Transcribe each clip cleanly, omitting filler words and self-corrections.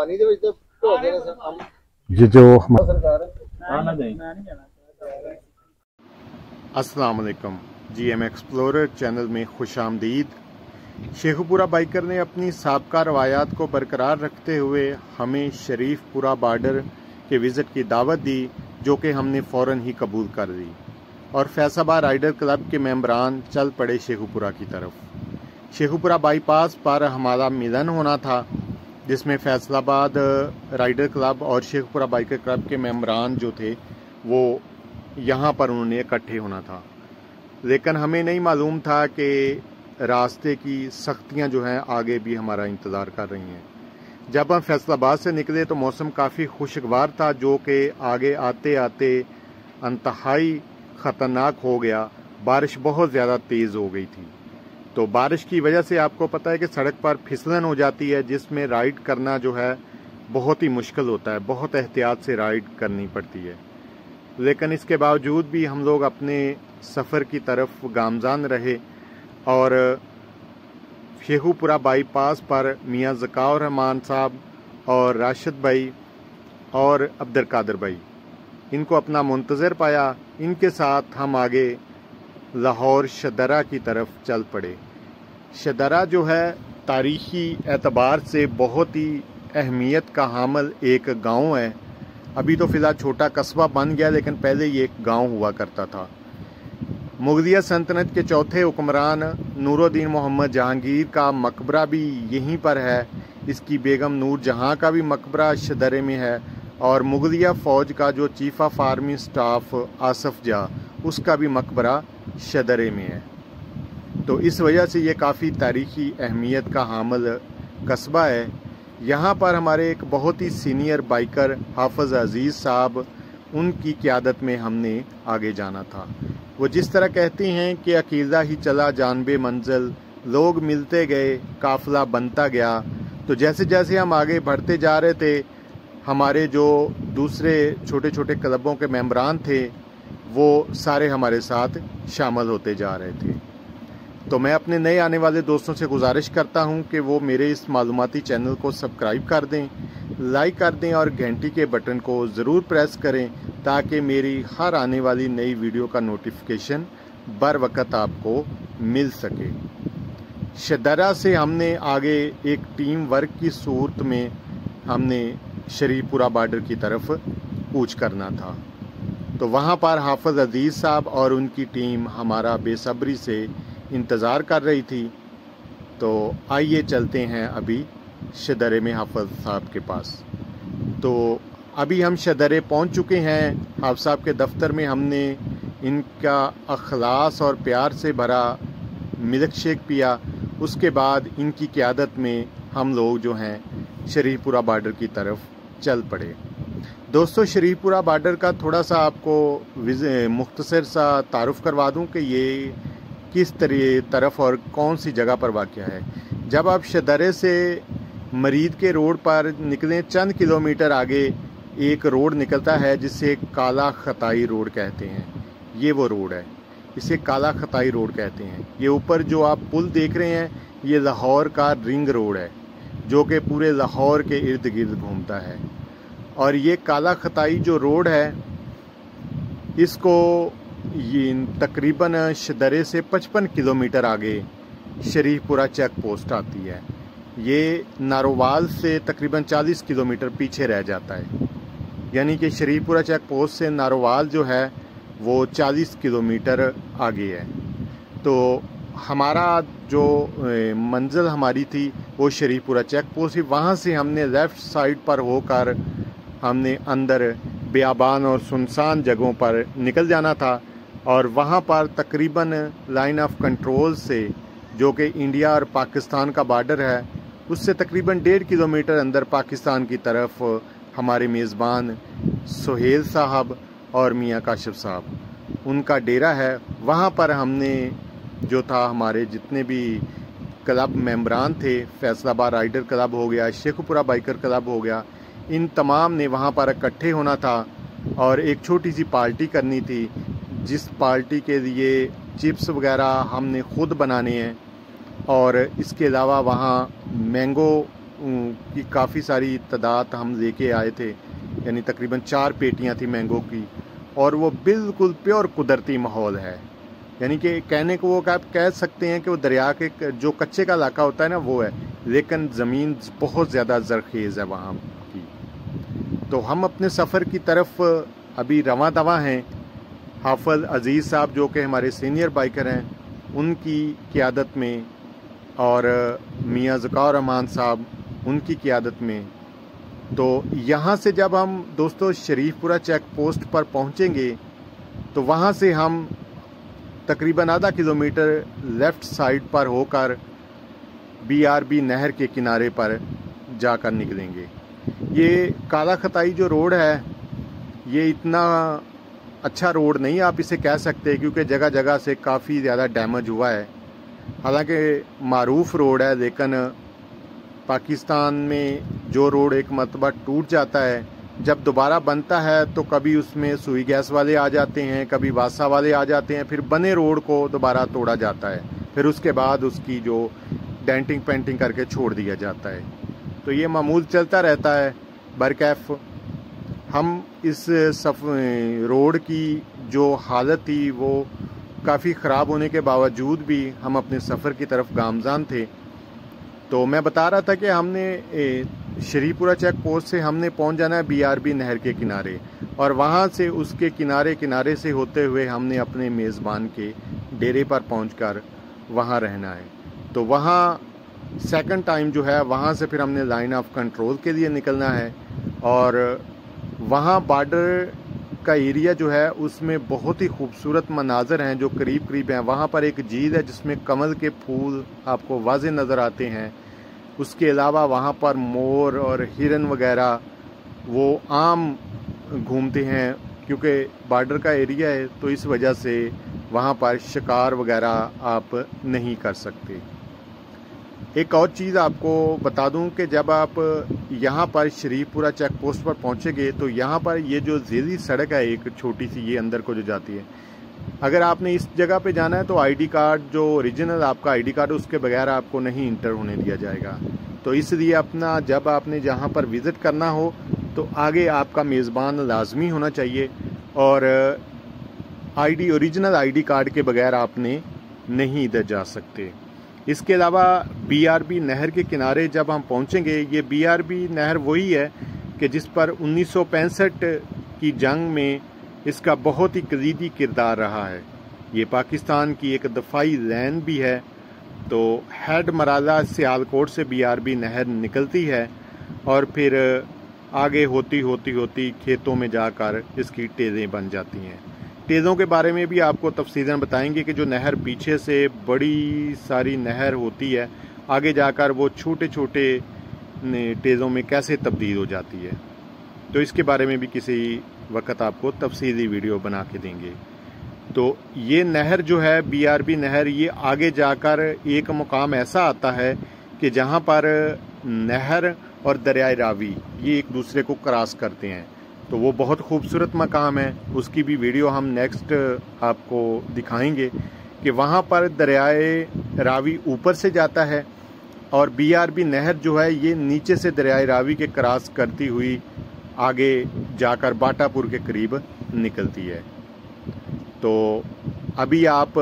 पानी दे विच धो देने हम ये जो सरकार अस्सलाम वालेकुम GM एक्सप्लोरर चैनल में खुशामदीद। शेखुपुरा बाइकर ने अपनी साबका रवायात को बरकरार रखते हुए हमें शरीफपुरा बॉर्डर के विज़िट की दावत दी, जो कि हमने फ़ौरन ही कबूल कर दी और फैसलाबाद राइडर क्लब के मेंबरान चल पड़े शेखुपुरा की तरफ। शेखुपुरा बाईपास पर हमारा मिलन होना था, जिसमें फैसलाबाद राइडर क्लब और शेखुपुरा बाइकर क्लब के मेंबरान जो थे वो यहाँ पर उन्होंने इकट्ठे होना था। लेकिन हमें नहीं मालूम था कि रास्ते की सख्तियाँ जो हैं आगे भी हमारा इंतज़ार कर रही हैं। जब हम फैसलाबाद से निकले तो मौसम काफ़ी खुशगवार था, जो कि आगे आते आते इंतहाई ख़तरनाक हो गया। बारिश बहुत ज़्यादा तेज़ हो गई थी, तो बारिश की वजह से आपको पता है कि सड़क पर फिसलन हो जाती है, जिसमें राइड करना जो है बहुत ही मुश्किल होता है। बहुत एहतियात से राइड करनी पड़ती है। लेकिन इसके बावजूद भी हम लोग अपने सफ़र की तरफ गामजान रहे और शेखुपुरा बाईपास पर मियाँ ज़काउर रहमान साहब और राशिद भाई और अब्दुल कादिर भाई, इनको अपना मुंतज़र पाया। इनके साथ हम आगे लाहौर शदरा की तरफ चल पड़े। शदरा जो है तारीख़ी एतबार से बहुत ही अहमियत का हामिल एक गांव है। अभी तो फ़िलहाल छोटा कस्बा बन गया, लेकिन पहले ये एक गांव हुआ करता था। मुग़लिया सल्तनत के चौथे हुक्मरान नूरुद्दीन मोहम्मद जहांगीर का मकबरा भी यहीं पर है। इसकी बेगम नूर जहां का भी मकबरा शदरे में है और मुग़लिया फ़ौज का जो chief of army staff Asaf जा, उसका भी मकबरा शदरे में है। तो इस वजह से ये काफ़ी तारीख़ी अहमियत का हामिल कस्बा है। यहाँ पर हमारे एक बहुत ही सीनियर बाइकर हाफिज़ अज़ीज़ साहब, उनकी क़यादत में हमने आगे जाना था। वो जिस तरह कहते हैं कि अकेला ही चला जानबे मंजिल, लोग मिलते गए काफ़िला बनता गया। तो जैसे जैसे हम आगे बढ़ते जा रहे थे, हमारे जो दूसरे छोटे छोटे क्लबों के मेंबरान थे वो सारे हमारे साथ शामिल होते जा रहे थे। तो मैं अपने नए आने वाले दोस्तों से गुजारिश करता हूं कि वो मेरे इस मालूमाती चैनल को सब्सक्राइब कर दें, लाइक कर दें और घंटी के बटन को ज़रूर प्रेस करें, ताकि मेरी हर आने वाली नई वीडियो का नोटिफिकेशन बर वक्त आपको मिल सके। शदरा से हमने आगे एक टीम वर्क की सूरत में हमने शरीफपुरा बॉर्डर की तरफ कूच करना था। तो वहाँ पर हाफिज़ अज़ीज़ साहब और उनकी टीम हमारा बेसब्री से इंतज़ार कर रही थी। तो आइए चलते हैं अभी शदरे में हाफिज़ साहब के पास। तो अभी हम शदरे पहुंच चुके हैं। हाफिज़ साहब के दफ्तर में हमने इनका अखलास और प्यार से भरा मिल्क शेक पिया। उसके बाद इनकी क़यादत में हम लोग जो हैं शरीफपुरा बॉर्डर की तरफ चल पड़े। दोस्तों, शरीफपुरा बॉर्डर का थोड़ा सा आपको मुख्तसर सा तारुफ करवा दूं कि ये किस तरफ और कौन सी जगह पर वाक़या है। जब आप शदरे से मरीद के रोड पर निकलें, चंद किलोमीटर आगे एक रोड निकलता है जिसे काला खताई रोड कहते हैं। ये वो रोड है, इसे काला खताई रोड कहते हैं। ये ऊपर जो आप पुल देख रहे हैं, ये लाहौर का रिंग रोड है, जो कि पूरे लाहौर के इर्द गिर्द घूमता है। और ये काला खताई जो रोड है, इसको ये तकरीबन शदरे से 55 किलोमीटर आगे शरीफपुरा चेक पोस्ट आती है। ये नारोवाल से तकरीबन 40 किलोमीटर पीछे रह जाता है। यानी कि शरीफपुरा चेक पोस्ट से नारोवाल जो है वो 40 किलोमीटर आगे है। तो हमारा जो मंजिल हमारी थी वो शरीफपुरा चेक पोस्ट ही। वहाँ से हमने लेफ़्ट साइड पर होकर हमने अंदर बियाबान और सुनसान जगहों पर निकल जाना था। और वहाँ पर तकरीबन लाइन ऑफ कंट्रोल से, जो कि इंडिया और पाकिस्तान का बॉर्डर है, उससे तकरीबन 1.5 किलोमीटर अंदर पाकिस्तान की तरफ हमारे मेज़बान सुहेल साहब और मियाँ काशिफ साहब, उनका डेरा है। वहाँ पर हमने जो था, हमारे जितने भी क्लब मेंबरान थे, फैसलाबाद राइडर क्लब हो गया, शेखुपुरा बाइकर क्लब हो गया, इन तमाम ने वहाँ पर इकट्ठे होना था और एक छोटी सी पार्टी करनी थी, जिस पार्टी के लिए चिप्स वगैरह हमने ख़ुद बनाने हैं। और इसके अलावा वहाँ मैंगो की काफ़ी सारी तादाद हम लेके आए थे, यानी तकरीबन 4 पेटियां थी मैंगो की, और वो बिल्कुल प्योर कुदरती माहौल है। यानी कि कहने को वो आप कह सकते हैं कि वो दरिया के जो कच्चे का इलाका होता है ना वो है, लेकिन ज़मीन बहुत ज़्यादा ज़रखेज़ है वहाँ की। तो हम अपने सफ़र की तरफ अभी रवां दवा हैं। हाफिज़ अज़ीज़ साहब जो कि हमारे सीनियर बाइकर हैं, उनकी क़ियादत में, और मियाँ ज़काउर रहमान साहब उनकी क़ियादत में। तो यहाँ से जब हम दोस्तों शरीफपुरा चेक पोस्ट पर पहुँचेंगे तो वहाँ से हम तकरीबन आधा किलोमीटर लेफ़्ट साइड पर होकर BRB नहर के किनारे पर जाकर निकलेंगे। ये काला खताई जो रोड है, ये इतना अच्छा रोड नहीं आप इसे कह सकते, क्योंकि जगह जगह से काफ़ी ज़्यादा डैमेज हुआ है। हालांकि मारूफ रोड है, लेकिन पाकिस्तान में जो रोड एक मरतबा टूट जाता है, जब दोबारा बनता है तो कभी उसमें सुई गैस वाले आ जाते हैं, कभी वासा वाले आ जाते हैं, फिर बने रोड को दोबारा तोड़ा जाता है, फिर उसके बाद उसकी जो डेंटिंग पेंटिंग करके छोड़ दिया जाता है। तो ये मामूल चलता रहता है। बरकैफ हम इस रोड की जो हालत थी वो काफ़ी ख़राब होने के बावजूद भी हम अपने सफ़र की तरफ गामज़ान थे। तो मैं बता रहा था कि हमने शरीफपुरा चेक पोस्ट से हमने पहुंच जाना है BRB नहर के किनारे, और वहां से उसके किनारे किनारे से होते हुए हमने अपने मेज़बान के डेरे पर पहुंचकर वहां रहना है। तो वहां सेकंड टाइम जो है वहां से फिर हमने लाइन ऑफ कंट्रोल के लिए निकलना है, और वहां बॉर्डर का एरिया जो है उसमें बहुत ही खूबसूरत मनाजर हैं जो करीब करीब हैं। वहाँ पर एक झील है जिसमें कमल के फूल आपको वाज़े नज़र आते हैं। उसके अलावा वहाँ पर मोर और हिरन वगैरह वो आम घूमते हैं, क्योंकि बॉर्डर का एरिया है तो इस वजह से वहाँ पर शिकार वगैरह आप नहीं कर सकते। एक और चीज़ आपको बता दूं कि जब आप यहाँ पर शरीफपुरा चेक पोस्ट पर पहुँचेंगे तो यहाँ पर ये जो झीली सड़क है एक छोटी सी, ये अंदर को जो जाती है, अगर आपने इस जगह पे जाना है तो आईडी कार्ड जो ओरिजिनल आपका आईडी कार्ड उसके बगैर आपको नहीं इंटर होने दिया जाएगा। तो इसलिए अपना जब आपने जहाँ पर विज़िट करना हो तो आगे आपका मेज़बान लाजमी होना चाहिए, और ओरिजिनल आईडी कार्ड के बगैर आपने नहीं इधर जा सकते। इसके अलावा BRB नहर के किनारे जब हम पहुंचेंगे, ये BRB नहर वही है कि जिस पर 1965 की जंग में इसका बहुत ही कलीदी किरदार रहा है। ये पाकिस्तान की एक दफाई लाइन भी है। तो हेड मराला सियालकोट से BRB नहर निकलती है और फिर आगे होती होती होती खेतों में जाकर इसकी टेलें बन जाती हैं। टेलों के बारे में भी आपको तफसीलन बताएंगे कि जो नहर पीछे से बड़ी सारी नहर होती है, आगे जाकर वो छोटे छोटे टेलों में कैसे तब्दील हो जाती है। तो इसके बारे में भी किसी वक्त आपको तफसीली वीडियो बना के देंगे। तो ये नहर जो है BRB नहर, ये आगे जाकर एक मुकाम ऐसा आता है कि जहाँ पर नहर और दरियाए रावी ये एक दूसरे को क्रॉस करते हैं। तो वो बहुत खूबसूरत मकाम है, उसकी भी वीडियो हम नेक्स्ट आपको दिखाएंगे कि वहाँ पर दरियाए रावी ऊपर से जाता है और BRB नहर जो है ये नीचे से दरियाए रावी के क्रॉस करती हुई आगे जाकर बाटापुर के करीब निकलती है। तो अभी आप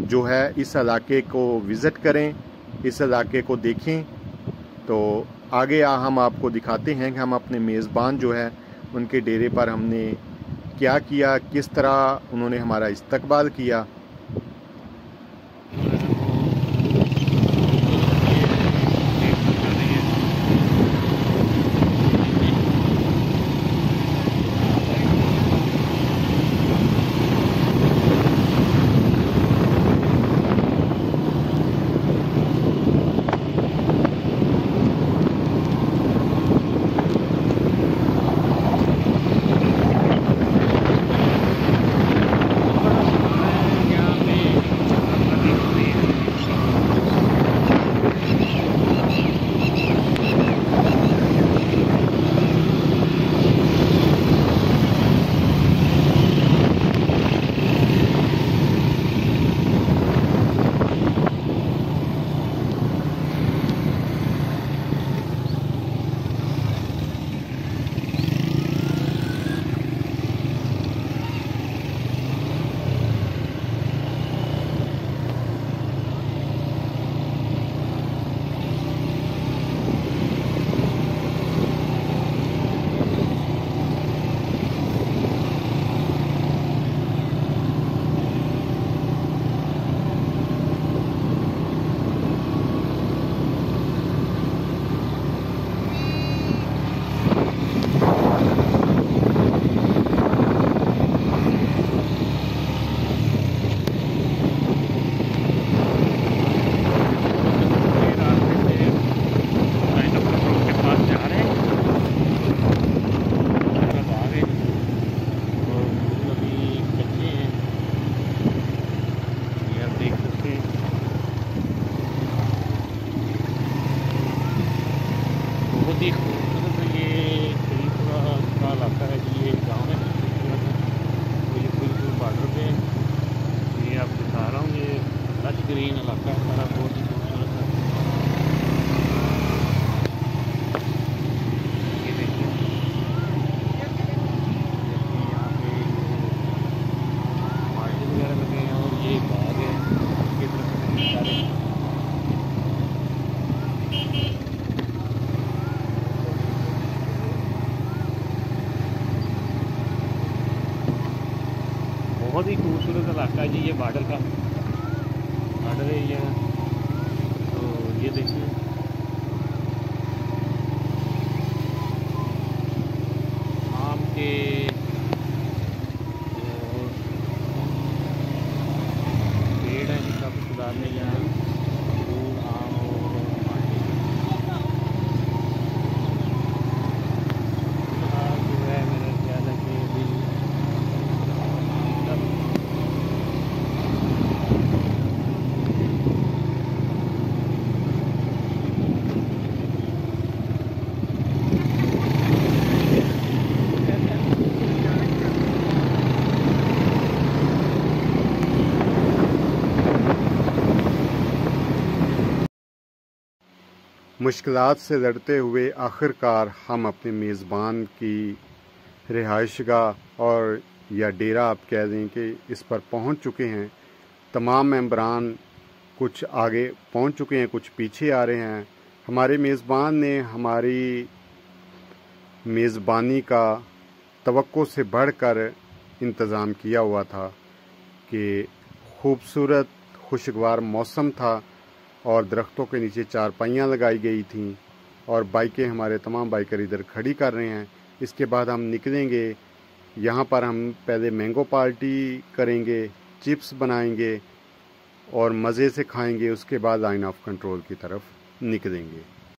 जो है इस इलाके को विज़िट करें, इस इलाके को देखें। तो आगे हम आपको दिखाते हैं कि हम अपने मेज़बान जो है उनके डेरे पर हमने क्या किया, किस तरह उन्होंने हमारा इस्तकबाल किया। बहुत ही खूबसूरत इलाका है जी, ये बॉर्डर का बॉर्डर एरिया है। तो ये देखिए आम के पेड़ हैं जिनका खुदार में यहाँ अमरूद आम और मांडे जो है मेरा ख्याल है कि अभी मुश्किलात से लड़ते हुए आखिरकार हम अपने मेज़बान की रिहाइशगाह और या डेरा आप कह दें कि इस पर पहुंच चुके हैं। तमाम मेंबरान कुछ आगे पहुंच चुके हैं, कुछ पीछे आ रहे हैं। हमारे मेज़बान ने हमारी मेज़बानी का तवक्को से बढ़कर इंतज़ाम किया हुआ था कि खूबसूरत खुशगवार मौसम था और दरख्तों के नीचे चारपाइयाँ लगाई गई थीं और बाइकें हमारे तमाम बाइकर इधर खड़ी कर रहे हैं। इसके बाद हम निकलेंगे, यहाँ पर हम पहले मैंगो पार्टी करेंगे, चिप्स बनाएंगे और मज़े से खाएंगे। उसके बाद लाइन ऑफ कंट्रोल की तरफ निकलेंगे।